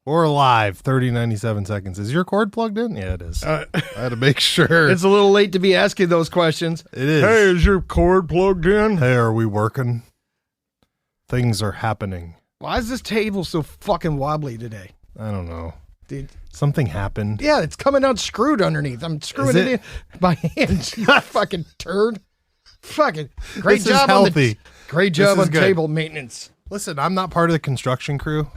Or live, 30, 97 seconds. Is your cord plugged in? Yeah, it is. I had to make sure. It's a little late to be asking those questions. It is. Hey, is your cord plugged in? Hey, are we working? Things are happening. Why is this table so fucking wobbly today? I don't know. Dude. Something happened. Yeah, it's coming out screwed underneath. I'm screwing it in by hand. You fucking turd. Fucking great This job is on healthy. great job This is on good. table maintenance. Listen, I'm not part of the construction crew.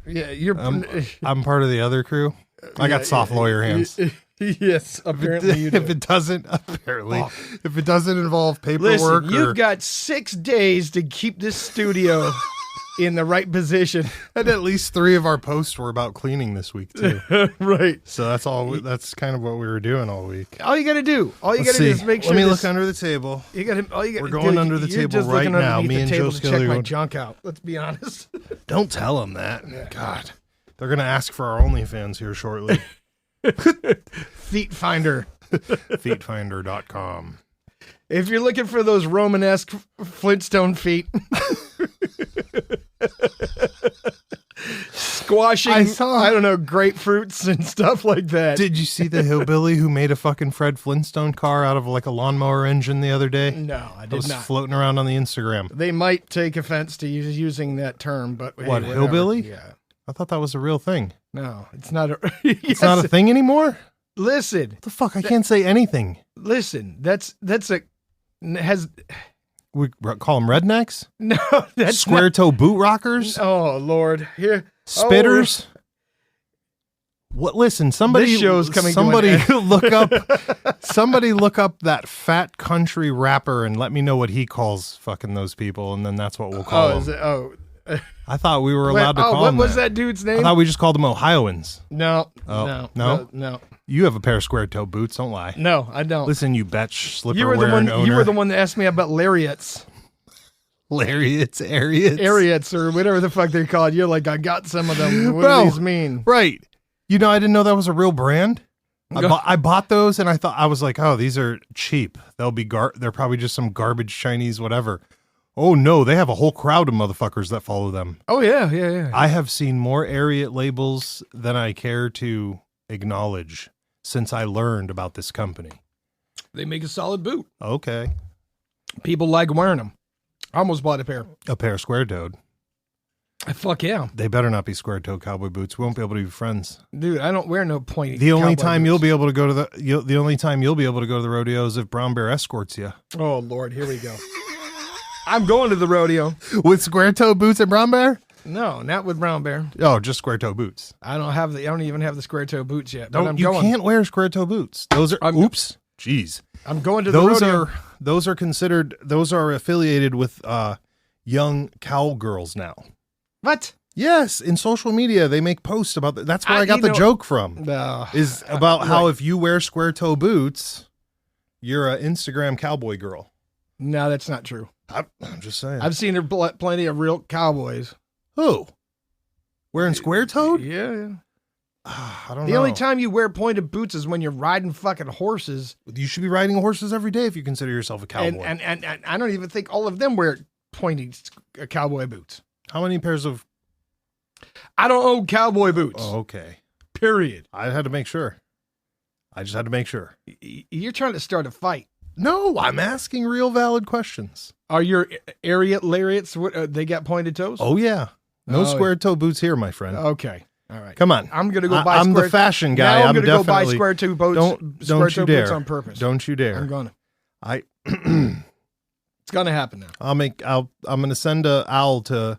Yeah, you're. I'm part of the other crew. I got soft lawyer hands. Yes, apparently you do. If it doesn't involve Listen, paperwork, you've got 6 days to keep this studio in the right position. and at least 3 of our posts were about cleaning this week too. Right. So that's all. That's kind of what we were doing all week. All you got to do. All you got Let's to do see. is make sure. Let me this- look under the table. You got to. All you got. We're going under the table just right looking now. underneath Me the and table Joe to Skelly check are my going- junk out. Let's be honest. Don't tell them that. God, they're gonna ask for our OnlyFans here shortly. Feet Finder. Feetfinder.com. If you're looking for those Romanesque Flintstone feet, squashing, I don't know, grapefruits and stuff like that. Did you see the hillbilly who made a fucking Fred Flintstone car out of like a lawnmower engine the other day? No, I It did was not. floating around on the Instagram. They might take offense to using that term, but hey, What, whatever. hillbilly? Yeah. I thought that was a real thing. No, it's not a. It's not a thing anymore? Listen, What the fuck? I can't say anything. listen. That's a has We call them rednecks? no. That's Square toe boot rockers? Not, oh Lord, here. Spitters? What? Listen, somebody. This show's coming to Somebody an end. look up. Somebody look up that fat country rapper and let me know what he calls fucking those people, and then that's what we'll call Oh, is them. it? Oh, I thought we were allowed to call what them was that. that dude's I name? thought we just called them Ohioans. No, Oh, no. You have a pair of square toe boots. Don't lie. No, I don't. Listen, you betch slipper you were the wearing one. owner. You were the one that asked me about lariats, Lariats, Ariats. ariats, or whatever the fuck they're called. You're like, I got some of them. What Bro. do these mean? Right. You know, I didn't know that was a real brand. I bought those and I was like, oh, these are cheap. They'll be they're probably just some garbage Chinese whatever. Oh no, they have a whole crowd of motherfuckers that follow them. Oh yeah. I have seen more Ariat labels than I care to acknowledge since I learned about this company. They make a solid boot. Okay. People like wearing them. I almost bought a pair. A pair of square-toed. Fuck yeah, They better not be square-toed cowboy boots. We won't be able to be friends. dude. I don't wear no pointy. The only cowboy time boots. you'll be able to go to the only time you'll be able to go to the rodeo is if Brown Bear escorts you. Oh Lord, here we go. I'm going to the rodeo. With square-toed boots at Brown Bear? No, not with brown bear. Oh, just square-toe boots. I don't even have the square toe boots yet. But I'm You going. can't wear square-toe boots. Those are oops. Jeez. I'm going to the Those rodeo. those are affiliated with young cowgirls now. What? Yes, in social media they make posts about that. That's where I got you the know- joke from. No. Is about how right. if you wear square-toe boots, you're an Instagram cowboy girl. No, that's not true. I'm just saying. I've seen there plenty of real cowboys. Who? Wearing square-toed? Yeah. I don't know. The only time you wear pointed boots is when you're riding fucking horses. You should be riding horses every day if you consider yourself a cowboy. And I don't even think all of them wear pointy cowboy boots. How many pairs of... I don't own cowboy boots. Oh, okay. Period. I had to make sure. I just had to make sure. You're trying to start a fight. No, I'm asking real valid questions. Are your Ariat lariats? What they got pointed toes? Oh, yeah. No Oh, square-toe boots here, my friend. Okay. All right. Come on. I'm gonna go buy. I'm square, the fashion guy. Now I'm gonna go buy definitely- square toe boots. Don't square you toe dare. boots on purpose. Don't you dare. I'm gonna. I It's gonna happen now. I'm gonna send a owl to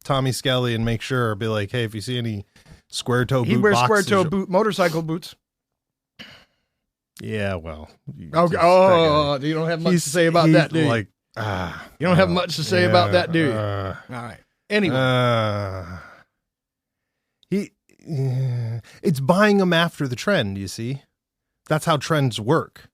Tommy Skelly and make sure, be like, hey, if you see any square-toe boot He wears square boxes- toe boot motorcycle boots. Yeah, well. you Okay. just- Oh, you don't have much to say about that, do you? Like, You don't have much to say about that, do you? All right. Anyway, it's buying them after the trend, you see? That's how trends work.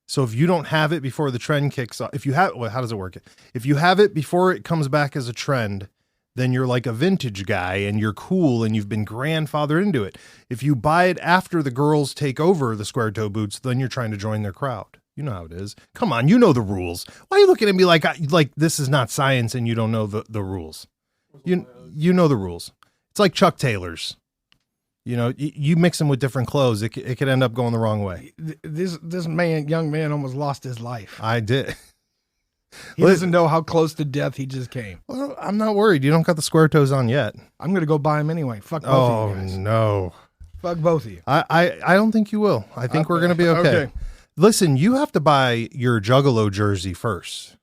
So if you don't have it before the trend kicks off, how does it work? If you have it before it comes back as a trend, then you're like a vintage guy and you're cool and you've been grandfathered into it. If you buy it after the girls take over the square toe boots, then you're trying to join their crowd. You know how it is. Come on, you know the rules. Why are you looking at me like this is not science and you don't know the rules? You know the rules. It's like Chuck Taylors. You know, you mix them with different clothes, it could end up going the wrong way. This young man almost lost his life. I did. He doesn't know how close to death he just came. Well, I'm not worried. You don't got the square toes on yet. I'm going to go buy him anyway. Fuck both of you guys. Oh, no. Fuck both of you. I don't think you will. I think we're going to be okay. Listen, you have to buy your Juggalo jersey first.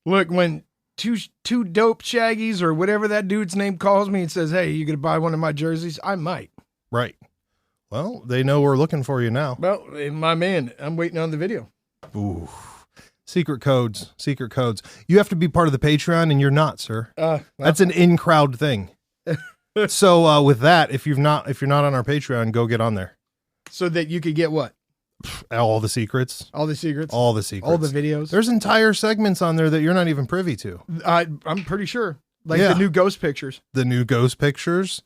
Look, when two dope shaggies or whatever that dude's name calls me and says, hey, you going to buy one of my jerseys? I might. Right. Well, they know we're looking for you now. Well, my man, I'm waiting on the video. Ooh. Secret codes. You have to be part of the Patreon, and you're not, sir. That's an in-crowd thing. So with that, if you're not on our Patreon, go get on there. So that you could get what? All the secrets. All the secrets. All the secrets. All the videos. There's entire segments on there that you're not even privy to. I'm pretty sure. Like the new ghost pictures. The new ghost pictures.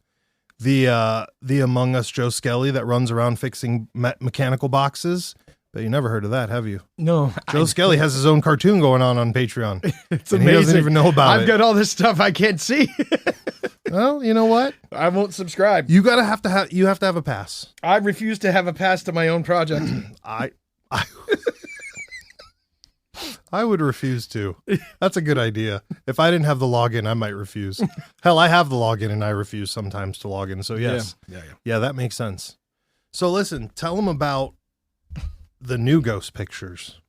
The Among Us Joe Skelly that runs around fixing mechanical boxes. But you never heard of that, have you? No. Joe Skelly has his own cartoon going on Patreon. It's amazing. He doesn't even know about it. I've got all this stuff I can't see. Well, you know what? I won't subscribe. You have to have a pass. I refuse to have a pass to my own project. I would refuse to. That's a good idea. If I didn't have the login, I might refuse. Hell, I have the login and I refuse sometimes to log in. So yes. Yeah, that makes sense. So listen, tell them about the new ghost pictures.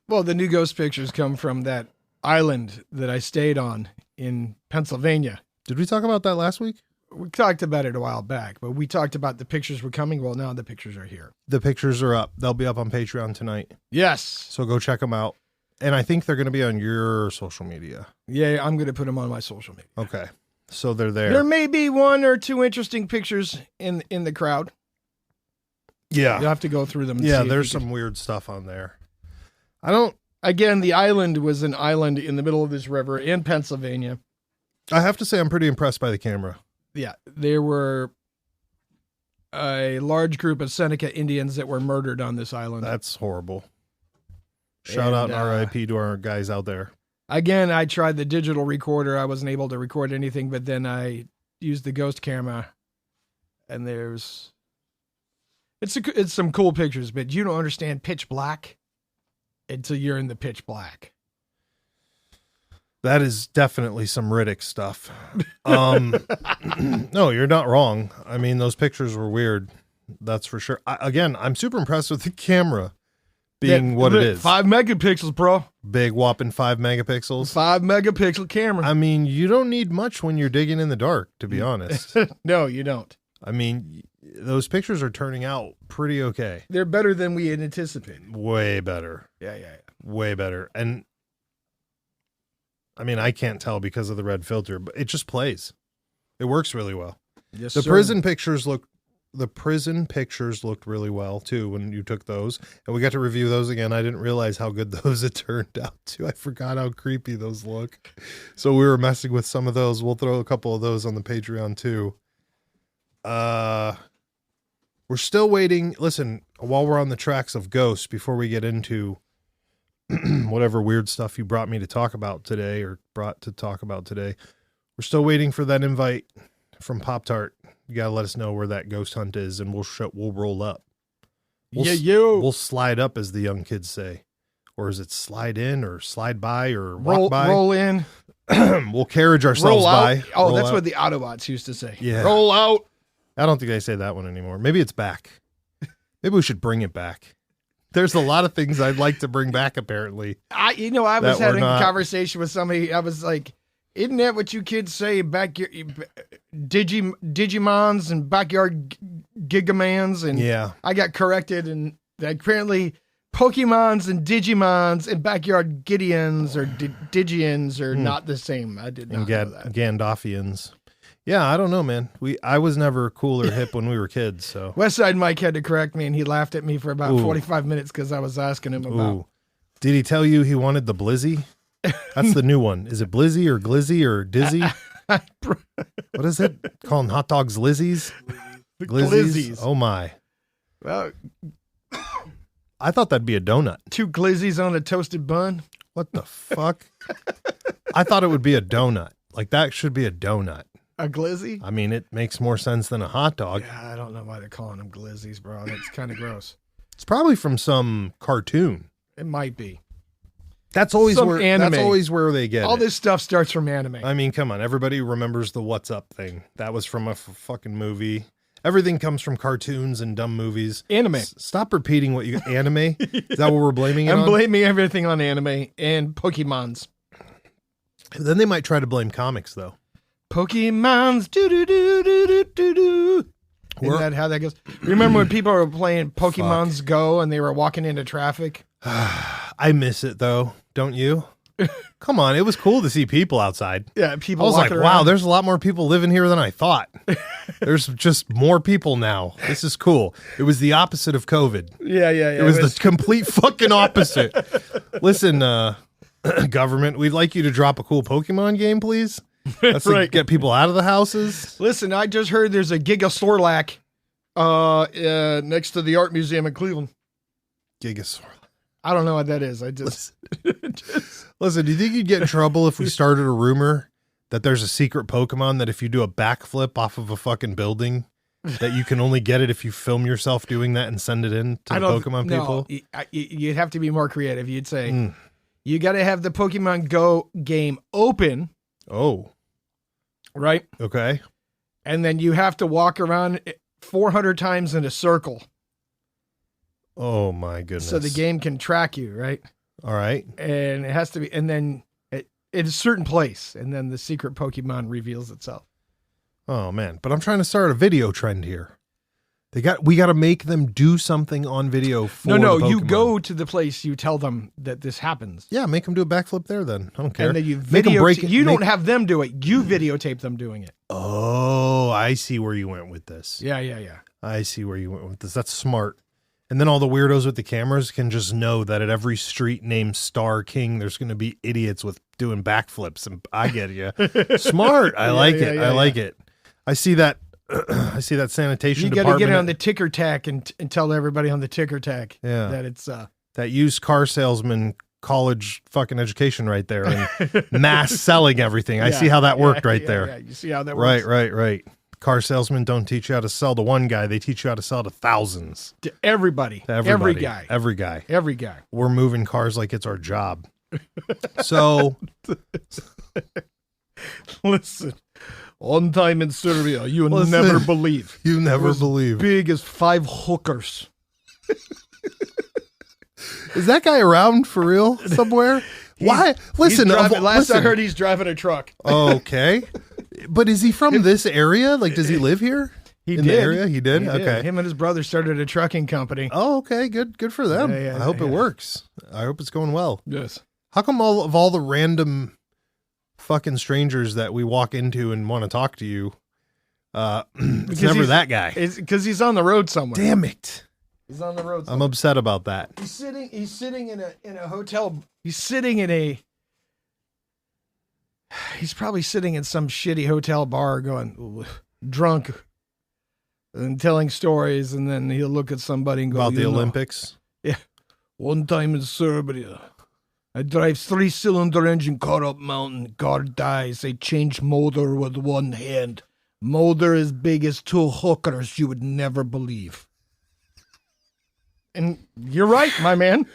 Well, the new ghost pictures come from that island that I stayed on in Pennsylvania. Did we talk about that last week? We talked about it a while back, but we talked about the pictures were coming. Well, now the pictures are here. The pictures are up. They'll be up on Patreon tonight. Yes. So go check them out. And I think they're going to be on your social media. Yeah, I'm going to put them on my social media. Okay. So they're there. There may be one or two interesting pictures in the crowd. Yeah. You'll have to go through them. Yeah, there's some weird stuff on there. Again, the island was an island in the middle of this river in Pennsylvania. I have to say I'm pretty impressed by the camera. Yeah, there were a large group of Seneca Indians that were murdered on this island. That's horrible. Shout out and RIP to our guys out there. Again, I tried the digital recorder. I wasn't able to record anything, but then I used the ghost camera, and it's some cool pictures, but you don't understand pitch black until you're in the pitch black. That is definitely some Riddick stuff. No, you're not wrong. I mean, those pictures were weird. That's for sure. I'm super impressed with the camera being what it is. 5 megapixels, bro. Big whopping 5 megapixels. 5 megapixel camera. I mean, you don't need much when you're digging in the dark, to be honest. No, you don't. I mean, those pictures are turning out pretty okay. They're better than we had anticipated. Way better. Yeah. Way better. And I mean, I can't tell because of the red filter, but it just plays. It works really well. Yes, the prison pictures looked really well too when you took those, and we got to review those again. I didn't realize how good those had turned out too. I forgot how creepy those look. So we were messing with some of those. We'll throw a couple of those on the Patreon too. We're still waiting. Listen, while we're on the tracks of ghosts, before we get into whatever weird stuff you brought to talk about today, we're still waiting for that invite from Pop-Tart. You gotta let us know where that ghost hunt is, and we'll roll up. We'll slide up, as the young kids say. Or is it slide in or slide by or walk by? Roll in. We'll carriage ourselves by. Oh, that's what the Autobots used to say. Yeah. Roll out. I don't think they say that one anymore. Maybe it's back. Maybe we should bring it back. There's a lot of things I'd like to bring back, apparently. I was having a conversation with somebody. I was like, isn't that what you kids say? Digimons and backyard gigamans? And yeah. I got corrected, and apparently Pokemons and Digimons and backyard Gideons or Digians are not the same. I did not know that. Gandalfians. Yeah, I don't know, man. I was never cool or hip when we were kids. So Westside Mike had to correct me, and he laughed at me for about 45 minutes because I was asking him about. Ooh. Did he tell you he wanted the Blizzy? That's the new one. Is it Blizzy or Glizzy or Dizzy? What is it? Calling hot dogs Lizzies? Glizzies. Oh my. Well, I thought that'd be a donut. 2 glizzies on a toasted bun. What the fuck? I thought it would be a donut. Like that should be a donut. A glizzy? I mean, it makes more sense than a hot dog. Yeah, I don't know why they're calling them glizzies, bro. That's kind of gross. It's probably from some cartoon. It might be. That's always Some where anime. That's always where they get all it. This stuff starts from anime. I mean, come on. Everybody remembers the What's Up thing. That was from a fucking movie. Everything comes from cartoons and dumb movies. Anime. Stop repeating what you anime. Is that what we're blaming it on? I'm blaming everything on anime and Pokemons. Then they might try to blame comics, though. Pokemons, do do do do do do do. Isn't that how that goes? Remember when people were playing Pokemon's Go and they were walking into traffic? I miss it though, don't you? Come on, it was cool to see people outside. Yeah, people. I was like, around. wow, there's a lot more people living here than I thought. There's just more people now. This is cool. It was the opposite of COVID. Yeah. It was the complete fucking opposite. Listen, government, we'd like you to drop a cool Pokemon game, please. That's right. to get people out of the houses. Listen, I just heard there's a Giga Sorlac next to the Art Museum in Cleveland. Gigasaur. I don't know what that is. I just Listen, do you think you'd get in trouble if we started a rumor that there's a secret Pokemon that if you do a backflip off of a fucking building, that you can only get it if you film yourself doing that and send it in to the Pokemon people? You'd have to be more creative. You'd say, you got to have the Pokemon Go game open. Oh. Right? Okay. And then you have to walk around 400 times in a circle. Oh my goodness. So the game can track you, right? All right. And it has to be, and then in a certain place, and then the secret Pokemon reveals itself. Oh man. But I'm trying to start a video trend here. We got to make them do something on video for No, the you Pokemon. go to the place, you tell them that this happens. Yeah, make them do a backflip there then. I don't care. And then you Make 'em break it. you don't have them do it. You videotape them doing it. Oh, I see where you went with this. Yeah. I see where you went with this. That's smart. And then all the weirdos with the cameras can just know that at every street named Star King, there's going to be idiots with doing backflips. And I get you. Smart. I like it. I like it. I see that. I see that sanitation you department. You got to get it on the ticker tack and tell everybody on the ticker tack that it's that used car salesman college fucking education right there and mass selling everything. I see how that worked right there. Yeah, you see how that works. Right. Car salesmen don't teach you how to sell to one guy. They teach you how to sell to thousands. To everybody. To everybody. Every guy. We're moving cars like it's our job. So. Listen. One time in Serbia, you never believe. You never believe. Big as 5 hookers. Is that guy around for real somewhere? Why? Listen, last I heard, he's driving a truck. Okay. But is he from this area? Like, does he live here? He in did. The area? He did? Okay. Him and his brother started a trucking company. Oh, okay. Good for them. I hope it works. I hope it's going well. Yes. How come all the random fucking strangers that we walk into and want to talk to you, it's never that guy? It's because he's on the road somewhere. Damn it. He's on the road somewhere. I'm upset about that. He's sitting in a hotel. He's probably sitting in some shitty hotel bar going drunk and telling stories, and then he'll look at somebody and go, about the Olympics. Yeah. One time in Serbia, I drive 3-cylinder engine car up mountain. Car dies. They change motor with one hand. Motor as big as 2 hookers. You would never believe. And you're right, my man.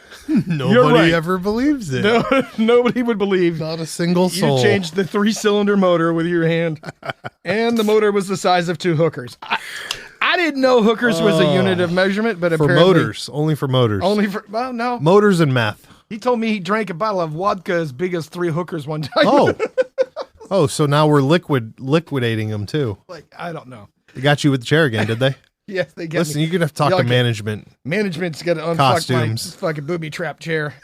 Nobody ever believes it. No, nobody would believe. Not a single soul. You changed the 3-cylinder motor with your hand, and the motor was the size of 2 hookers. I didn't know hookers was a unit of measurement, but for apparently motors, only for motors. Well, no. Motors and meth. He told me he drank a bottle of vodka as big as 3 hookers one time. Oh, so now we're liquidating them too. Like, I don't know. They got you with the chair again, did they? Yes, they get Listen, me. you're going to have to talk to management. Management's got to unfuck Costumes. my fucking booby trap chair.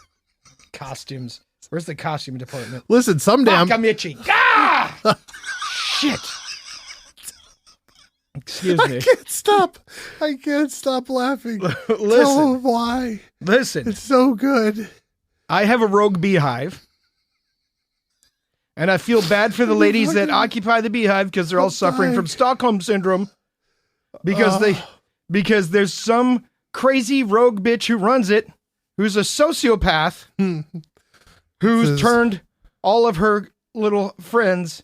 Costumes. Where's the costume department? Listen, someday I'm itchy. Ah! Shit. Excuse me. I can't stop laughing. Listen. Tell them why. Listen. It's so good. I have a rogue beehive. And I feel bad for the ladies that occupy the beehive because they're all suffering from Stockholm syndrome. Because there's some crazy rogue bitch who runs it, who's a sociopath, who's turned all of her little friends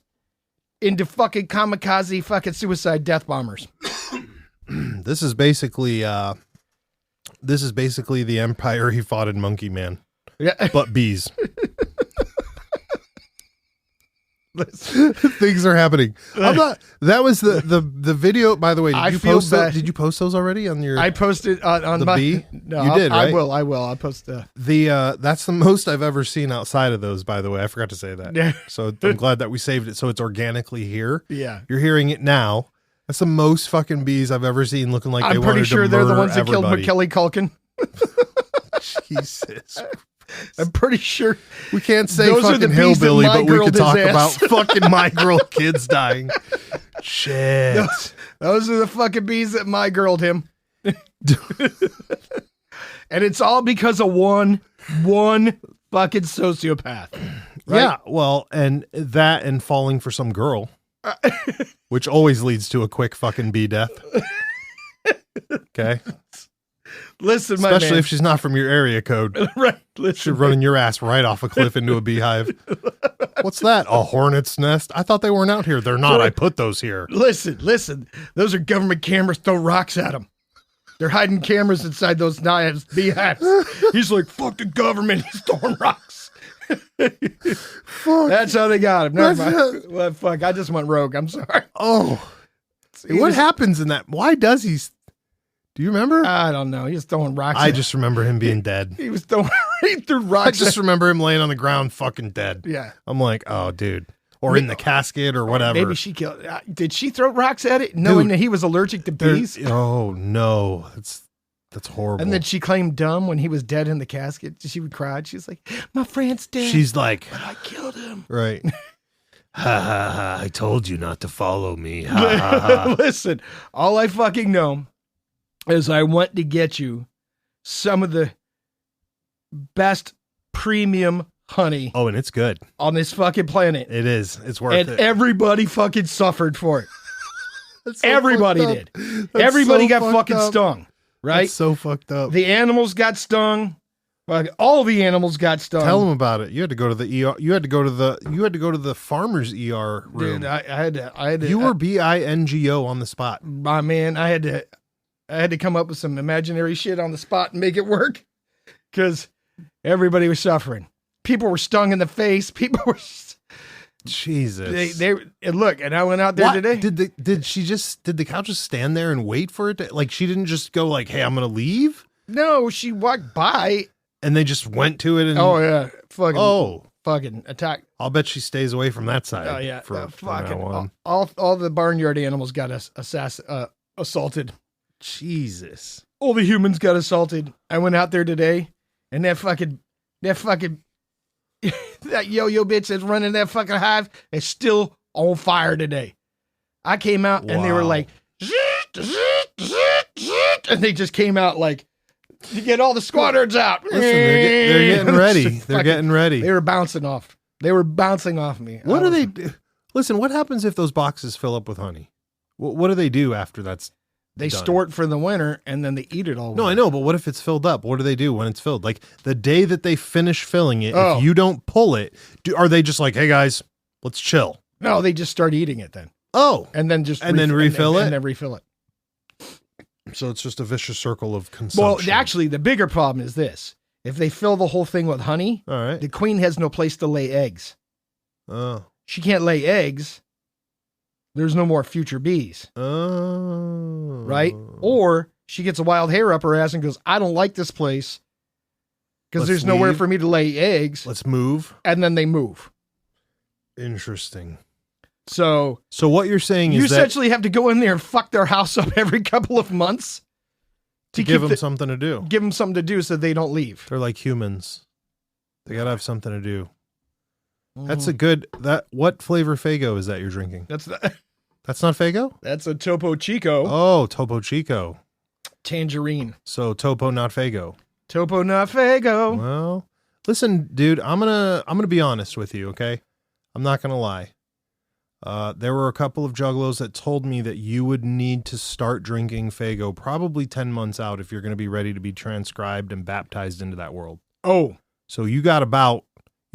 into fucking kamikaze fucking suicide death bombers. This is basically the empire he fought in Monkey Man, Yeah. but bees. Things are happening. That was the video. By the way, I did you feel post bad. did you post those already on your? I posted on The my bee? No, You did, right? I will. I'll post the that's the most I've ever seen outside of those. By the way, I forgot to say that. Yeah. So I'm glad that we saved it, so it's organically here. Yeah. You're hearing it now. That's the most fucking bees I've ever seen looking like they I'm wanted pretty sure to they're the murder ones that killed everybody. Macaulay Culkin. Jesus. I'm pretty sure. We can't say Those are the fucking bees that hillbilly, but we my-girled could his talk ass. about fucking my girl kids dying. Shit. Those are the fucking bees that my girled him. And it's all because of one fucking sociopath. Right? Yeah, well, and that and falling for some girl, which always leads to a quick fucking bee death. Okay? Listen, my Especially man. if she's not from your area code. Right. She's Listen. running your ass right off a cliff into a beehive. What's that? A hornet's nest? I thought they weren't out here. They're not. I put those here. Listen. Those are government cameras. Throw rocks at them. They're hiding cameras inside those knives, beehives. He's like, fuck the government. He's throwing rocks. Fuck. That's how they got him. Never That's mind. Well, fuck. I just went rogue. I'm sorry. Oh. He What was- happens in that? Why does he? Do you remember? I don't know. He was throwing rocks. I just remember him being dead. He was throwing. He threw I rocks. just remember him laying on the ground fucking dead. Yeah. I'm like, oh, dude. Or in the casket or whatever. Maybe she killed. Did she throw rocks at it, knowing Dude, that he was allergic to There's- bees? Oh, no. That's horrible. And then she claimed dumb when he was dead in the casket. She would cry. She was like, "My friend's dead. She's like, I killed him." right. Ha ha ha. I told you not to follow me. Ha ha ha. Listen, all I fucking know is I went to get you some of the best premium honey Oh, and it's good. on this fucking planet. It is. It's worth And it. everybody fucking suffered for it. That's so Everybody fucked did. up. That's Everybody so got fucked fucking up. stung, right? That's so fucked up. The animals got stung. Like, all the animals got stung. Tell him about it. You had to go to the ER. You had to go to the farmer's ER room. Dude, I had to. You were BINGO on the spot. My man, I had to come up with some imaginary shit on the spot and make it work because everybody was suffering. People were stung in the face. People were. Jesus. They and look, and I went out there What? today. Did the cow just stand there and wait for it to, like, she didn't just go like, hey, I'm gonna leave, No, she walked by. and they just went to it and Oh yeah, fucking fucking attack. I'll bet she stays away from that side. Oh yeah, from fucking now on. all the barnyard animals got assaulted. Jesus. All the humans got assaulted. I went out there today, and that fucking that yo-yo bitch that's running that fucking hive is still on fire today. I came out and they were Wow. like, and they just came out like to get all the squatters out. Listen, they're getting ready. Just They're fucking- getting ready. They were bouncing off. They were bouncing off me. What I do was- they do? Listen, what happens if those boxes fill up with honey? What do they do after that's They done? store it for the winter and then they eat it all. No, I winter. know, but what if it's filled up? What do they do when it's filled? Like the day that they finish filling it, Oh. if you don't pull it, are they just like, hey guys, let's chill? No, they just start eating it then, Oh, and then just And then refill it? and then refill it. so it's just a vicious circle of Well, consumption. actually, the bigger problem is this: if they fill the whole thing with honey, all right. the queen has no place to lay eggs. Oh, She can't lay eggs. There's no more future bees, oh, right? Or she gets a wild hair up her ass and goes, "I don't like this place because Let's there's nowhere leave. for me to lay eggs," let's move. and then they move. Interesting. So So what you're saying you is that essentially have to go in there and fuck their house up every couple of months to give keep them something to do. give them something to do so they don't leave. They're like humans. They gotta have something to do. That's Mhm. a good. What flavor Fago is that you're drinking? That's That's not Fago. that's a Topo Chico Oh, Topo Chico. tangerine. So Topo, not Fago. Topo not Fago. Well, listen, dude, I'm gonna be honest with you, okay? I'm not gonna lie. There were a couple of juggalos that told me that you would need to start drinking Fago probably 10 months out if you're gonna be ready to be transcribed and baptized into that world. Oh, So you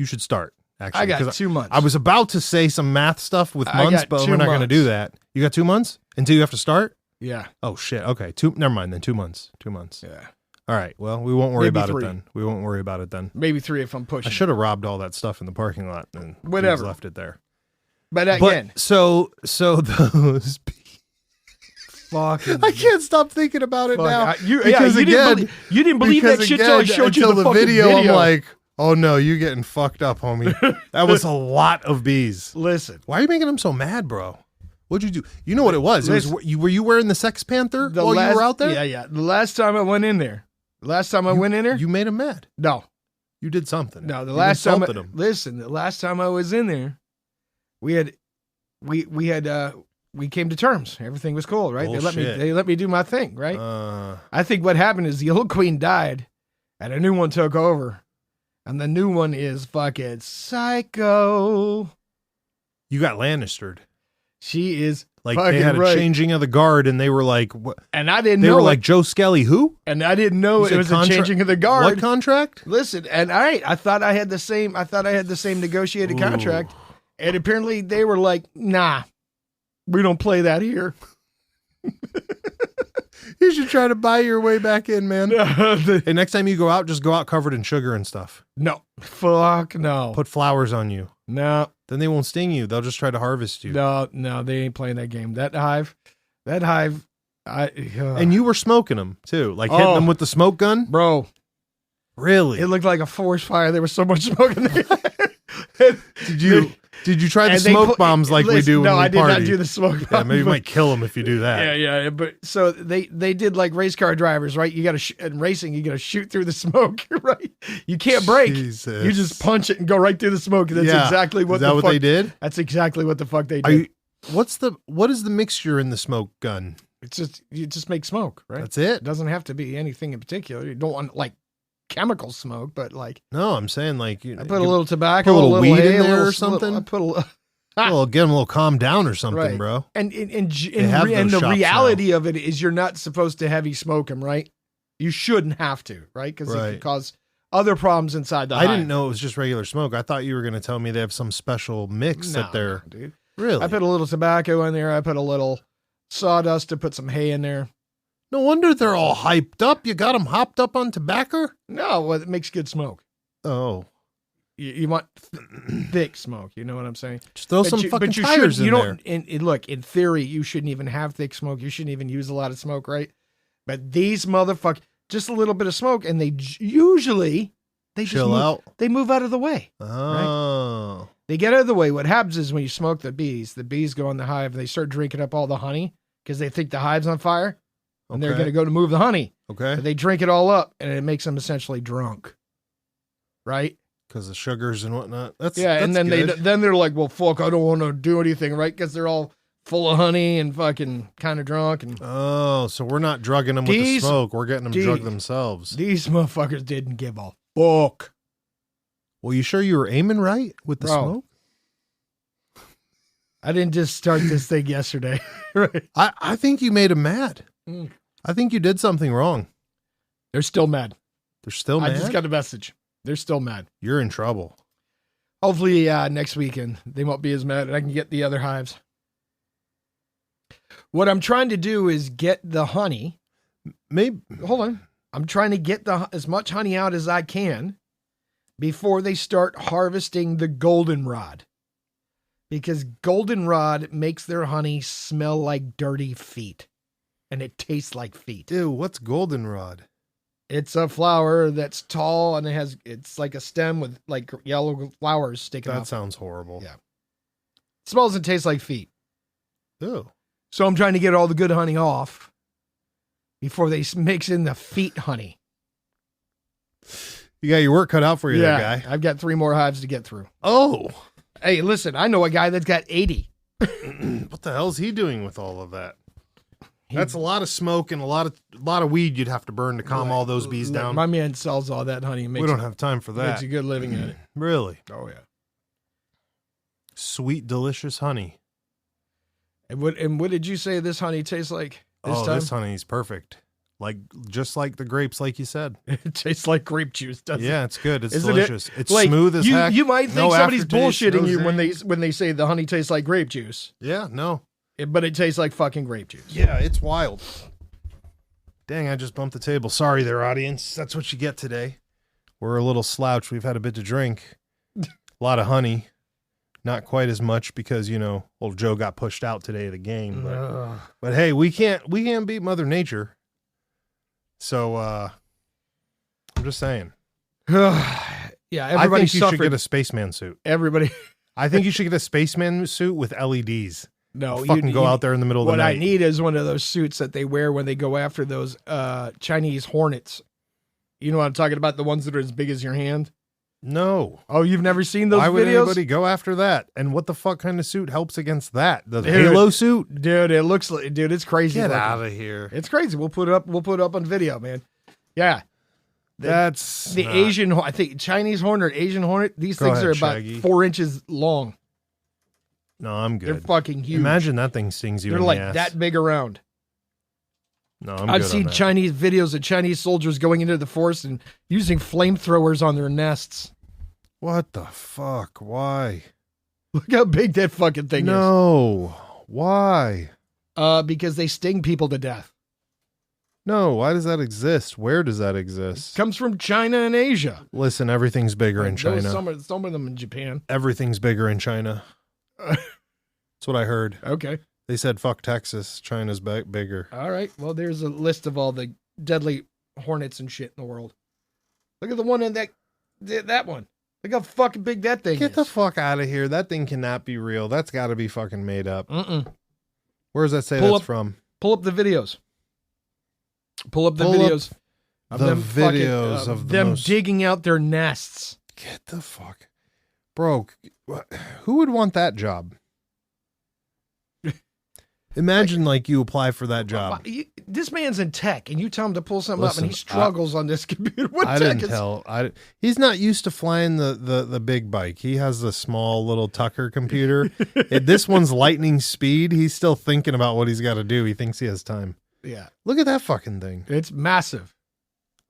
should start actually. I got 'cause 2 months. I was about to say some math stuff with I months, got but 2 we're not going to do months. that. You got 2 months until you have to start? Yeah. Oh, shit. Okay. Never mind then. 2 months. 2 months. Yeah. All right. Well, we won't worry Maybe about 3. it then. We won't worry about it then. Maybe 3 if I'm I pushing. should have robbed all that stuff in the parking lot and Whatever. dudes left it there. But again, But so those fucking. I can't stop thinking about it now. You didn't believe that because shit till I again, showed you until the fucking video. video. I'm like, oh no, you getting fucked up, homie. That was a lot of bees. Listen, Why are you making them so mad, bro? What'd you do? You know what it was? It was were you wearing the Sex Panther while you were out there? Yeah, yeah. The last time I went in there. You made him mad. No. You did something. No, You insulted him. Listen, the last time I was in there, we came to terms. Everything was cool, right? Bullshit. They let me do my thing, right? Uh, I think what happened is the old queen died and a new one took over. And the new one is fucking psycho. you got Lannistered. She is Like fucking they had a right. changing of the guard, and they were like, what? And I didn't They know were it. like Joe Skelly, who? And I didn't know You it said was a changing of the guard. What contract? Listen, and all right, I thought I had the same negotiated Ooh. contract. And apparently they were like, nah, we don't play that here. You should try to buy your way back in, man. no, Hey, next time you go out, just go out covered in sugar and stuff. fuck no. Put flowers on you. No, Then they won't sting you. They'll just try to harvest you. no, they ain't playing that game. That hive, And you were smoking them too, like hitting Oh. them with the smoke gun. bro, Really? it looked like a forest fire. There was so much smoke in there. Did you try the And they smoke put- bombs like we listen, do when No, we I did party? not do the smoke bomb. Yeah, maybe you but- might kill them if you do that. Yeah. But so they did like race car drivers, right? You got to in racing, you got to shoot through the smoke, right? You can't brake. Jesus. You just punch it and go right through the smoke. That's Yeah. exactly what Is that the what fuck they did? That's exactly what the fuck they Are did. you, what is the mixture in the smoke gun? It's just you just make smoke, right? That's It it? doesn't have to be anything in particular. You don't want like chemical smoke, but like No, I'm saying like I put a little tobacco, put a little weed hay, in a there little- or something? I put a little, well, get them a little calm down or something, Right. bro. and have and those the shops reality of it is you're not supposed to heavy smoke them, right? You shouldn't have to, right? Because it Right. can cause other problems inside the I hive. didn't know it was just regular smoke. I thought you were going to tell me they have some special mix No, that they're dude. really. I put a little tobacco in there. I put a little sawdust to put some hay in there. No wonder they're all hyped up. You got them hopped up on tobacco? No, well, it makes good smoke. Oh, You want thick smoke. You know what I'm saying? just throw some fucking tires in you there. don't. Look, in theory, you shouldn't even have thick smoke. You shouldn't even use a lot of smoke, right? But these motherfuckers, just a little bit of smoke, and they usually they just Chill move, out. They move out of the way. Oh, They get out of the way. What happens is when you smoke the bees go in the hive. They start drinking up all the honey because they think the hive's on fire, and they're Okay. going to go to move the honey. okay. But they drink it all up, and it makes them essentially drunk, right? Because the sugars and whatnot. That's And then good. they're like, well, fuck, I don't want to do anything, right? Because they're all full of honey and fucking kind of drunk, and Oh, so we're not drugging them with the These- smoke. We're getting them to drug these- themselves. these motherfuckers didn't give a fuck. Well, you sure you were aiming right with the Bro. smoke? I didn't just start this thing yesterday, right? I think you made them mad. Mm. I think you did something wrong. They're still mad. They're still I mad. just got a message. They're still mad. You're in trouble. Hopefully, next weekend they won't be as mad, and I can get the other hives. What I'm trying to do is get the honey. Maybe. Hold on. I'm trying to get as much honey out as I can before they start harvesting the goldenrod. Because goldenrod makes their honey smell like dirty feet. And it tastes like feet. Ew, what's goldenrod? It's a flower that's tall and it's like a stem with like yellow flowers sticking That out. sounds horrible. Yeah. It smells and tastes like feet. Ew. So I'm trying to get all the good honey off before they mix in the feet honey. You got your work cut out for you there, guy. I've got 3 more hives to get through. Oh. Hey, listen, I know a guy that's got 80. What the hell's he doing with all of that? That's a lot of smoke and a lot of weed you'd have to burn to calm all those bees down. My man sells all that honey and We makes, don't have time for that. makes a good living at it. Really? Oh, yeah. Sweet, delicious honey. And what did you say this honey tastes like this Oh, time? this honey's perfect. Like just like the grapes, like you said. It tastes like grape juice, doesn't it? Yeah, it's good. It's Isn't it? delicious. It's Like, smooth as heck. You might think No somebody's aftertaste, bullshitting no you zing. when they say the honey tastes like grape juice, Yeah, no. but it tastes like fucking grape juice. Yeah, it's wild. Dang, I just bumped the table. Sorry there, audience. That's what you get today. We're a little slouched. We've had a bit to drink. A lot of honey. Not quite as much because, old Joe got pushed out today of the game. But hey, we can't beat Mother Nature. So I'm just saying. Yeah, everybody I think you suffered. should get a spaceman suit. Everybody. I think you should get a spaceman suit with LEDs. No, Fucking go out there in the middle of the What night. I need is one of those suits that they wear when they go after those Chinese hornets. You know what I'm talking about? The ones that are as big as your hand. No. Oh, you've never seen those Why would videos? anybody go after that? And what the fuck kind of suit helps against that? The Dude. Halo suit? Dude, it looks like, dude, it's crazy. Get looking. out of here. It's crazy. We'll put it up on video, man. Yeah. That's The not- Asian, I think Chinese hornet, Asian hornet, these Go things ahead, are about Shaggy. 4 inches long. No, I'm They're good. fucking huge. Imagine that thing stings you They're in like the ass. that big around. No, I'm I've good on seen that. Chinese videos of Chinese soldiers going into the forest and using flamethrowers on their nests. What the fuck? Why? Look how big that fucking thing No. Why? is. Because they sting people to death. No, why does that exist? Where does that exist? Comes from China and Asia. Listen, everything's bigger in There was China. some of them in Japan. Everything's bigger in China. That's what I heard. Okay. They said, fuck Texas. China's bigger. All right. Well, there's a list of all the deadly hornets and shit in the world. Look at the one in that one. Look how fucking big that thing Get is. the fuck out of here. That thing cannot be real. That's got to be fucking made up. Where does that say Pull that's up- from? Pull up the videos. Pull up the Pull up videos. Of the them fucking, videos of the them most- digging out their nests. Get the fuck. Bro, who would want that job? Imagine like you apply for that job. This man's in tech, and you tell him to pull something up, Listen, and he struggles on this computer. What I tech didn't is- tell. He's not used to flying the big bike. He has the small little Tucker computer. This one's lightning speed. He's still thinking about what he's got to do. He thinks he has time. Yeah, Look at that fucking thing. it's massive.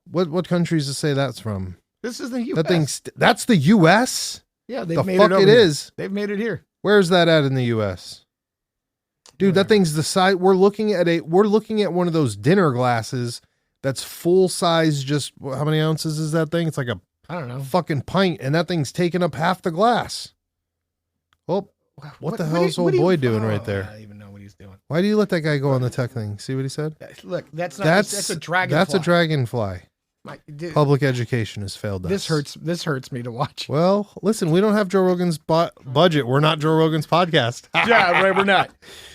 What countries to say that's from? This is the U.S. That thing's that's the U.S. Yeah, they've The made fuck it over it here. is. They've made it here. Where's that at in the U.S.? Dude, that thing's the size. We're looking at one of those dinner glasses that's full size. Just how many ounces is that thing? It's like a I don't know. fucking pint, and that thing's taking up half the glass. Oh, what the hell is old boy doing right there? I don't even know what he's doing. Why do you let that guy go on the tech thing? See what he said? Look, that's not. That's a dragonfly. That's a dragonfly. Dude, Public education has failed us. this hurts me to watch. Well, listen, we don't have Joe Rogan's budget. We're not Joe Rogan's podcast. Yeah, right. We're not.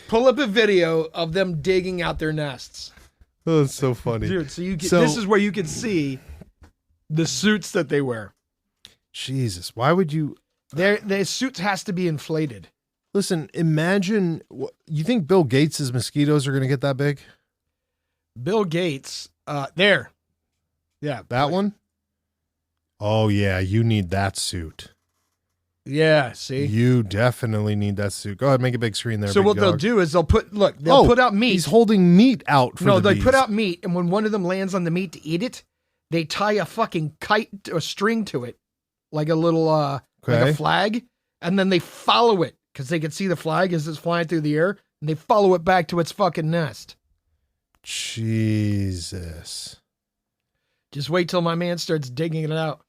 Pull up a video of them digging out their nests, Oh, it's so funny. dude. So you can, So- this is where you can see the suits that they wear. Jesus, why would you? Their suits has to be inflated. Listen, imagine. You think Bill Gates' mosquitoes are going to get that big? Bill Gates, there. Yeah, That one? Oh, yeah. You need that suit. Yeah, see. You definitely need that suit. Go ahead, make a big screen there. So big what they'll dog. do is they'll put Oh, put out meat. He's holding meat out for No, the they bees. put out meat, and when one of them lands on the meat to eat it, they tie a fucking kite, a string to it, like a little, like Okay. a flag, and then they follow it because they can see the flag as it's flying through the air, and they follow it back to its fucking nest. Jesus. Just wait till my man starts digging it out.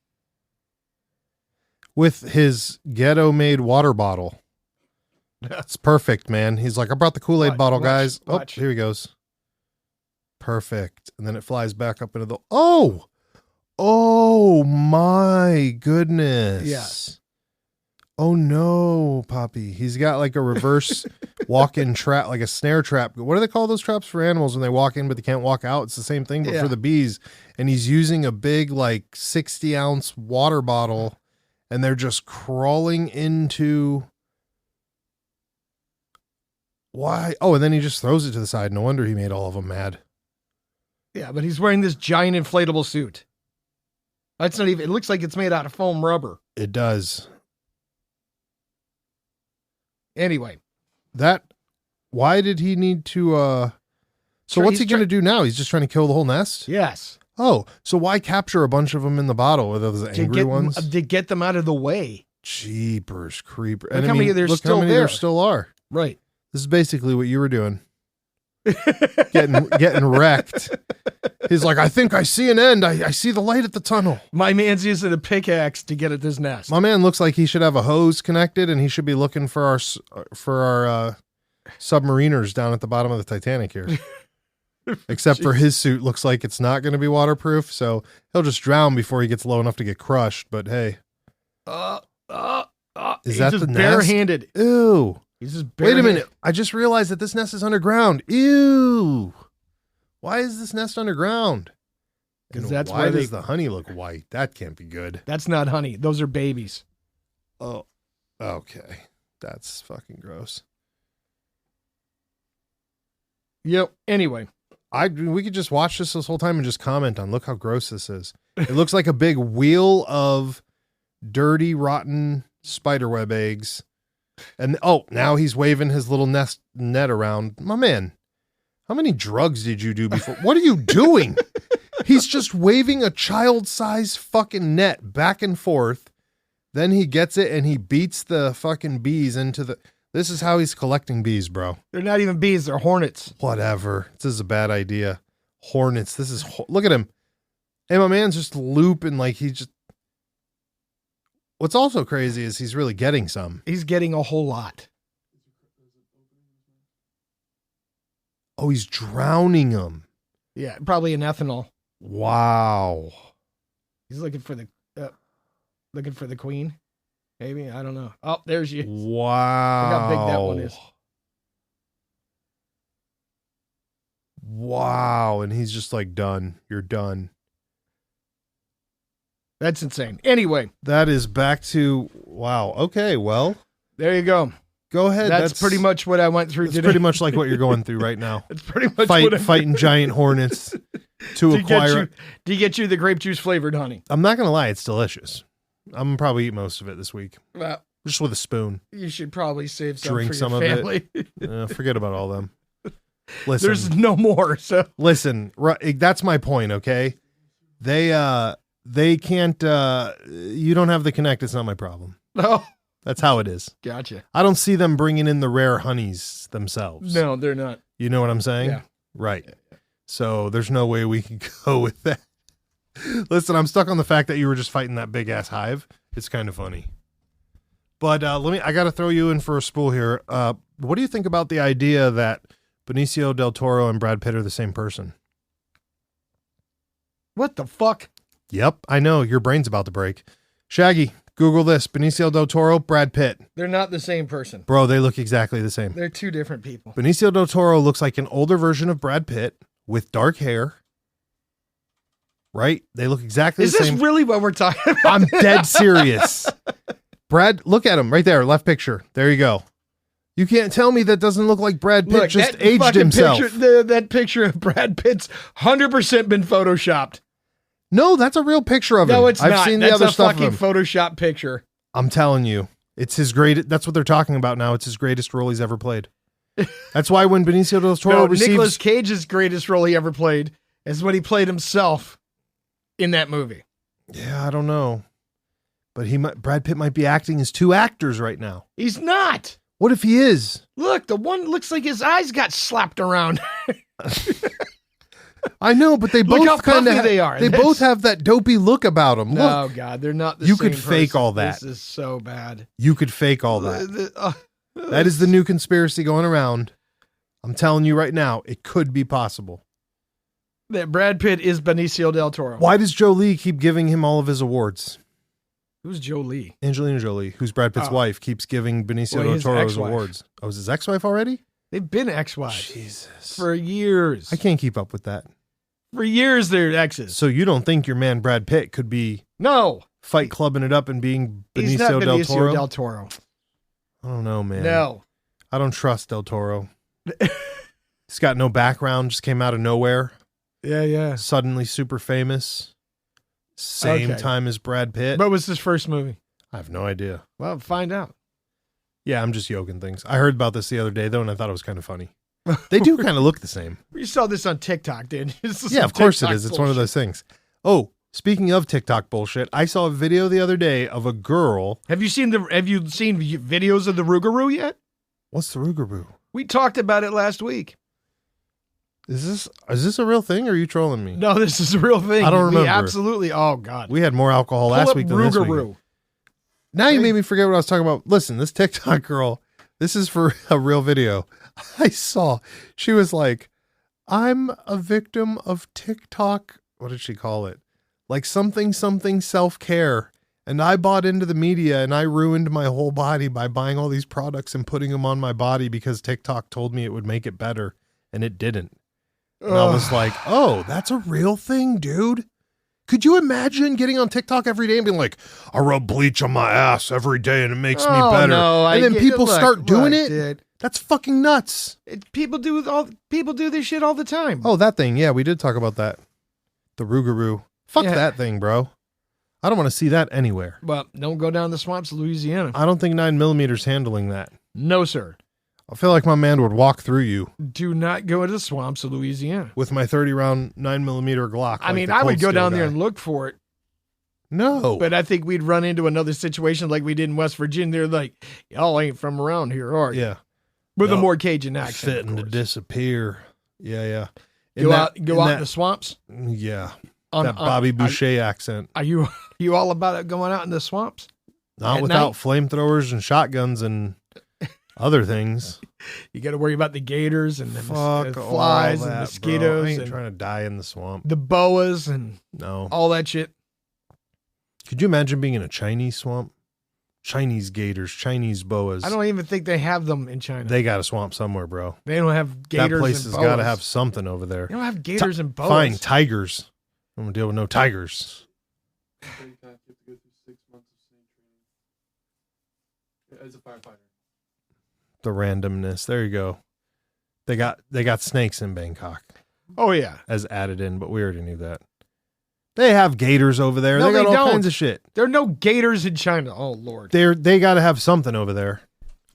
With his ghetto-made water bottle. It's perfect, man. He's like, I brought the Kool-Aid Watch, bottle, watch, guys. watch. Oh, here he goes. Perfect. And then it flies back up into the... Oh my goodness. Yeah. Oh no, Poppy. He's got like a reverse walk-in trap, like a snare trap. What do they call those traps for animals when they walk in but they can't walk out? It's the same thing, but Yeah. for the bees. And he's using a big like 60-ounce water bottle, and they're just crawling into... Why? Oh, and then he just throws it to the side. No wonder he made all of them mad. Yeah, but he's wearing this giant inflatable suit. That's not even, it looks like it's made out of foam rubber. It does. Anyway, Why did he need to So what's he going to do now? He's just trying to kill the whole nest? Yes. Oh, so why capture a bunch of them in the bottle? Are those angry ones? To get them out of the way. Jeepers creeper. Look how many there still are. Right. This is basically what you were doing. getting wrecked. He's like, I think I see an end. I see the light at the tunnel. My man's using a pickaxe to get at this nest. My man looks like he should have a hose connected, and he should be looking for our submariners down at the bottom of the Titanic here. Except for his suit looks like it's not going to be waterproof, so he'll just drown before he gets low enough to get crushed. But hey, is that the nest? Barehanded. Ew. He's just Wait a minute. I just realized that this nest is underground. Ew. Why is this nest underground? Because that's why does the honey look white? That can't be good. That's not honey. Those are babies. Oh, okay. That's fucking gross. Yep. Anyway. We could just watch this whole time and just comment on, look how gross this is. It looks like a big wheel of dirty, rotten spiderweb eggs. And now he's waving his little net around. My man, how many drugs did you do before? What are you doing? He's just waving a child-sized fucking net back and forth. Then he gets it and he beats the fucking bees into the... This is how he's collecting bees, bro. They're not even bees. They're hornets. Whatever. This is a bad idea. Hornets. This is... Look at him. Hey, my man's just looping like he just... What's also crazy is he's really getting some. He's getting a whole lot. Oh, he's drowning them. Yeah, probably in ethanol. Wow. He's looking for the queen. Maybe, I don't know. Oh, there's you. Wow. Look how big that one is. Wow. And he's just like, done. You're done. That's insane. Anyway. That is back to, wow. Okay, well. There you go. Go ahead. That's pretty much what I went through today. It's pretty much like what you're going through right now. It's pretty much fighting giant hornets to acquire. To get you the grape juice flavored honey. I'm not going to lie. It's delicious. I'm going to probably eat most of it this week. Well, just with a spoon. You should probably save some Drink for some your family. Of it. Forget about all them. Listen, there's no more. So listen, that's my point. Okay, they can't. You don't have the connect. It's not my problem. No, that's how it is. Gotcha. I don't see them bringing in the rare honeys themselves. No, they're not. You know what I'm saying? Yeah. Right. Yeah. So there's no way we can go with that. Listen, I'm stuck on the fact that you were just fighting that big ass hive. It's kind of funny. But I got to throw you in for a spool here. What do you think about the idea that Benicio del Toro and Brad Pitt are the same person? What the fuck? Yep, I know. Your brain's about to break. Shaggy, Google this. Benicio del Toro, Brad Pitt. They're not the same person. Bro, they look exactly the same. They're two different people. Benicio del Toro looks like an older version of Brad Pitt with dark hair. Right? They look exactly the same. Is this really what we're talking about? I'm dead serious. Brad, look at him right there. Left picture. There you go. You can't tell me that doesn't look like Brad Pitt just aged himself. That picture of Brad Pitt's 100% been photoshopped. No, that's a real picture of him. No, it's not. I've seen that's the other a stuff fucking of him. Photoshop picture. I'm telling you. It's his great. That's what they're talking about now. It's his greatest role he's ever played. That's why when Benicio del Toro receives... Nicolas Cage's greatest role he ever played is when he played himself in that movie. Yeah, I don't know. But Brad Pitt might be acting as two actors right now. He's not. What if he is? Look, the one looks like his eyes got slapped around. I know, but they both look how kind of they are. They both have that dopey look about them. No, look, God, they're not the you same could fake person. all that. This is so bad. You could fake all that. That is the new conspiracy going around. I'm telling you right now, it could be possible. That Brad Pitt is Benicio del Toro. Why does Jolie keep giving him all of his awards? Who's Jolie? Angelina Jolie, who's Brad Pitt's wife, keeps giving Benicio del Toro's awards. Oh, is his ex-wife already? They've been ex-wives. Jesus. For years. I can't keep up with that. For years, they're exes. So you don't think your man Brad Pitt could be Fight Clubbing it up and being He's not Benicio Benicio del Toro? I don't know, man. No. I don't trust Del Toro. He's got no background, just came out of nowhere. Yeah. Suddenly super famous. Same time as Brad Pitt. What was his first movie? I have no idea. Well, find out. Yeah, I'm just yoking things. I heard about this the other day, though, and I thought it was kind of funny. They do kind of look the same. You saw this on TikTok, dude. Yeah, of course it is. It's one of those things. Oh, speaking of TikTok bullshit, I saw a video the other day of a girl. Have you seen videos of the Rougarou yet? What's the Rougarou? We talked about it last week. Is this a real thing or are you trolling me? No, this is a real thing. I don't remember. We absolutely. Oh God. We had more alcohol last week than this week. Now you made me forget what I was talking about. Listen, this TikTok girl, this is for a real video. I saw, she was like, I'm a victim of TikTok. What did she call it? Like something self-care. And I bought into the media and I ruined my whole body by buying all these products and putting them on my body because TikTok told me it would make it better and it didn't. And I was like, oh, that's a real thing, dude. Could you imagine getting on TikTok every day and being like, I rub bleach on my ass every day and it makes me better. No, and then people start doing it? Dude. That's fucking nuts. People do this shit all the time. Oh, that thing. Yeah, we did talk about that. The Rougarou. Fuck that thing, bro. I don't want to see that anywhere. Well, don't go down the swamps of Louisiana. I don't think 9mm's handling that. No, sir. I feel like my man would walk through you. Do not go to the swamps of Louisiana. With my 30-round 9mm Glock. I mean, I would go down there and look for it. No. But I think we'd run into another situation like we did in West Virginia. They're like, y'all ain't from around here, are you? Yeah. With a more Cajun accent. Fitting to disappear. Yeah. Go out in the swamps? Yeah. That Bobby Boucher accent. Are you all about it going out in the swamps? Not without flamethrowers and shotguns and other things. You got to worry about the gators and the flies and mosquitoes. Bro. I ain't trying to die in the swamp. The boas and all that shit. Could you imagine being in a Chinese swamp? Chinese gators, Chinese boas. I don't even think they have them in China. They got a swamp somewhere, bro. They don't have gators and boas. That place has got to have something over there. They don't have gators and boas. Fine, tigers. I'm going to deal with no tigers. As a firefighter. The randomness. There you go. They got snakes in Bangkok. Oh yeah. As added in, but we already knew that. They have gators over there. No, they got all kinds of shit. There are no gators in China. Oh Lord. They got to have something over there.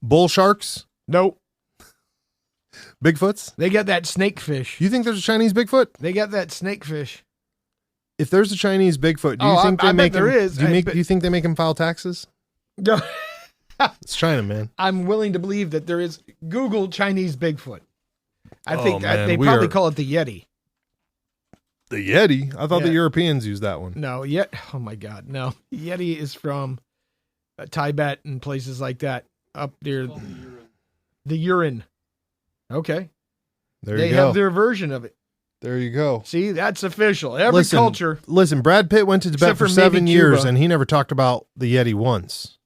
Bull sharks? Nope. Bigfoots? They got that snake fish. You think there's a Chinese Bigfoot? They got that snake fish. If there's a Chinese Bigfoot, do you think they make him? Do you think they make him file taxes? No. It's China, man. I'm willing to believe that there is. Google Chinese Bigfoot. I think they probably call it the Yeti. The Yeti? I thought the Europeans used that one. No, oh my God, no. Yeti is from Tibet and places like that up there. The urine. Okay. They have their version of it. There you go. See, that's official. Every culture. Listen, Brad Pitt went to Tibet for 7 years and he never talked about the Yeti once.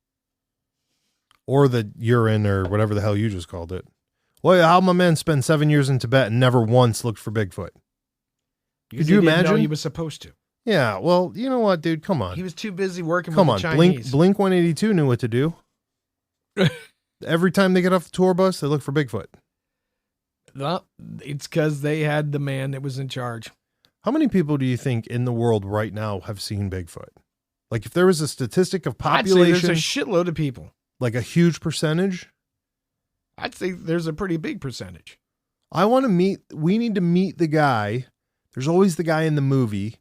Or the urine or whatever the hell you just called it. Well, how my man spent 7 years in Tibet and never once looked for Bigfoot. Could you imagine? Know he was supposed to. Yeah, well, you know what, dude? Come on. He was too busy working with the Chinese. Blink 182 knew what to do. Every time they get off the tour bus, they look for Bigfoot. Well, it's because they had the man that was in charge. How many people do you think in the world right now have seen Bigfoot? Like, if there was a statistic of population... I'd say there's a shitload of people. Like a huge percentage? I'd say there's a pretty big percentage. We need to meet the guy. There's always the guy in the movie.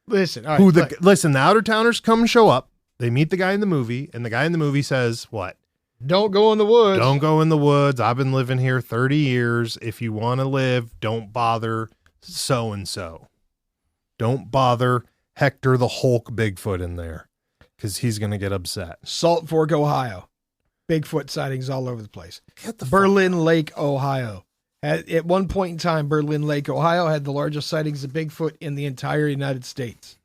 Listen, the out-of-towners come and show up. They meet the guy in the movie, and the guy in the movie says, what? Don't go in the woods. Don't go in the woods. I've been living here 30 years. If you want to live, don't bother so-and-so. Don't bother Hector the Hulk Bigfoot in there because he's going to get upset. Salt Fork, Ohio. Bigfoot sightings all over the place. Berlin Lake, Ohio. At one point in time, Berlin Lake, Ohio had the largest sightings of Bigfoot in the entire United States.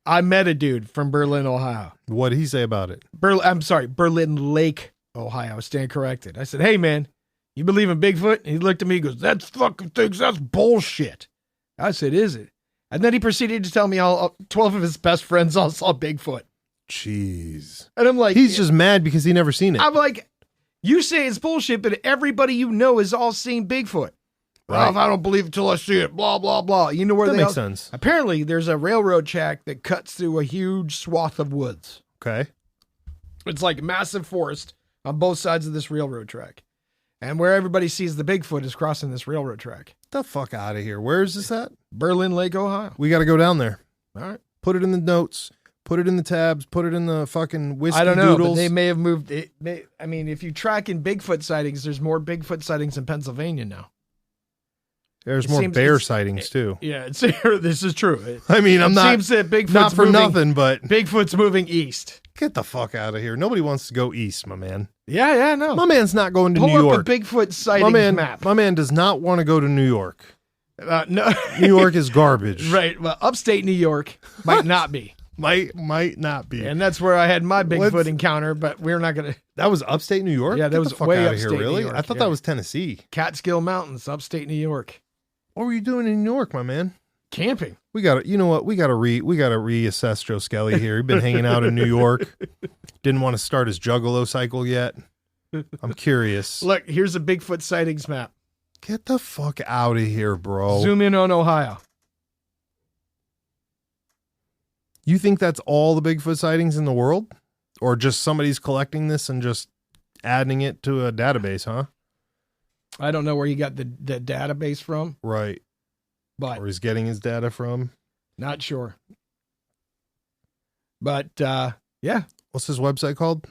I met a dude from Berlin, Ohio. What did he say about it? Berlin Lake, Ohio. Stand corrected. I said, hey, man, you believe in Bigfoot? And he looked at me and goes, that's fucking things. That's bullshit. I said, is it? And then he proceeded to tell me all 12 of his best friends all saw Bigfoot. Jeez. And I'm like, he's just mad because he never seen it. I'm like, you say it's bullshit, but everybody you know is all seen Bigfoot. Right. Well, if I don't believe it till I see it, blah, blah, blah. You know where that makes sense. Apparently, there's a railroad track that cuts through a huge swath of woods. Okay. It's like a massive forest on both sides of this railroad track. And where everybody sees the Bigfoot is crossing this railroad track. The fuck out of here. Where is this at? Berlin Lake, Ohio. We got to go down there. All right. Put it in the notes. Put it in the tabs. Put it in the fucking whiskey I don't know, doodles. but they may have moved it. I mean, if you track in Bigfoot sightings, there's more Bigfoot sightings in Pennsylvania now. There's It more seems bear it's- sightings too. Yeah, this is true. I mean, I'm It not seems that Bigfoot's not for moving, nothing, but Bigfoot's moving east. get the fuck out of here. Nobody wants to go east, my man. Yeah, no. My man's not going to Pull New up York. a Bigfoot sightings map. My man does not want to go to New York. No, New York is garbage. right. Well, upstate New York might not be, Might not be. and that's where I had my Bigfoot Let's- encounter. But we're not gonna That was upstate New York? Yeah, that Get was the fuck way out of here, upstate New really? York, I thought yeah. that was Tennessee. Catskill Mountains, upstate New York, What were you doing in New York, my man? camping. We got to, you know what? We got to reassess Joe Skelly here. He's been hanging out in New York. Didn't want to start his juggalo cycle yet. I'm curious. Look, here's a Bigfoot sightings map. Get the fuck out of here, bro. Zoom in on Ohio. You think that's all the Bigfoot sightings in the world? Or just somebody's collecting this and just adding it to a database, huh? I don't know where you got the database from, Right. but Or he's getting his data from. not sure. But yeah, What's his website called?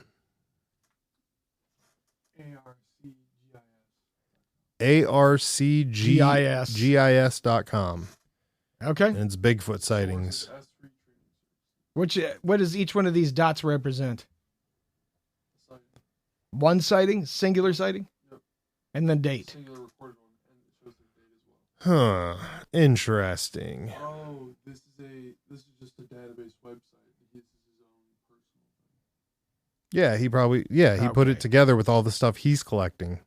ARCGIS. arcggis.com. okay. And it's Bigfoot sightings. What does each one of these dots represent? One sighting, singular sighting, Yep. and then date. Singular recorded one, and it shows the date as well. Huh. Interesting. Oh, this is just a database website. He uses his own personal thing. Yeah, he put Okay. it together with all the stuff he's collecting.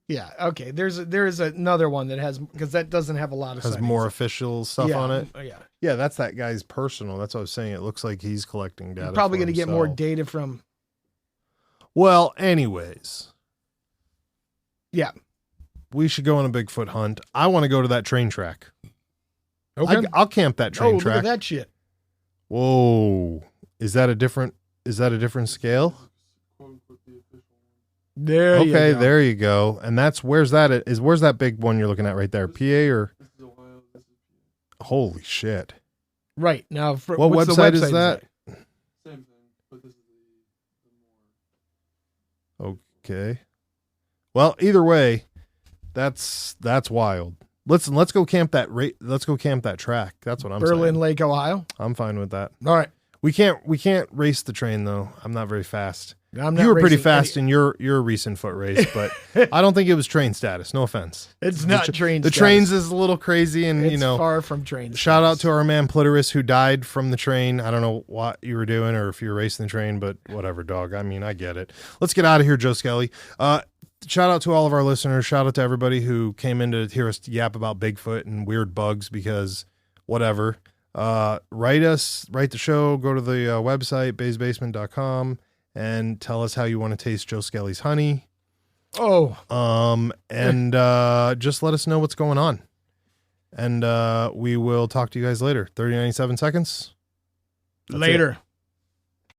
Yeah. Okay. There is another one that has, because that doesn't have a lot of Has sightings. more official stuff Yeah, on it. Yeah. Yeah, that's that guy's personal. That's what I was saying. It looks like he's collecting data. You're probably for going to get more himself. data from. Well, anyways, Yeah. we should go on a Bigfoot hunt. I want to go to that train track. Okay. I'll camp that train Look track. at that shit. Whoa. Is that a different scale? Quote unquote the official one. There you Okay, go. there you go. And that's where's that big one you're looking at right there? PA or This is Ohio. This is holy shit. Right. Now, What what's the website website is that? same thing, but this is the more. Okay. Well, either way, that's wild. Let's go camp that let's go camp that track. That's what I'm Berlin saying. Lake, Ohio. I'm fine with that. All right. We can't race the train though. I'm not very fast. I'm not You were pretty racing fast any- in your recent foot race, but I don't think it was train status. No offense. It's not train. The status. trains is a little crazy, and It's you know, far from train. shout out status. to our man Plitterus who died from the train. I don't know what you were doing or if you were racing the train, but whatever, dog. I mean, I get it. Let's get out of here, Joe Skelly. Shout out to all of our listeners. Shout out to everybody who came in to hear us yap about Bigfoot and weird bugs because whatever. Write the show, go to the website, baysbasement.com, and tell us how you want to taste Joe Skelly's honey. Oh, And just let us know what's going on. And we will talk to you guys later. 30, 97 seconds. That's it. later.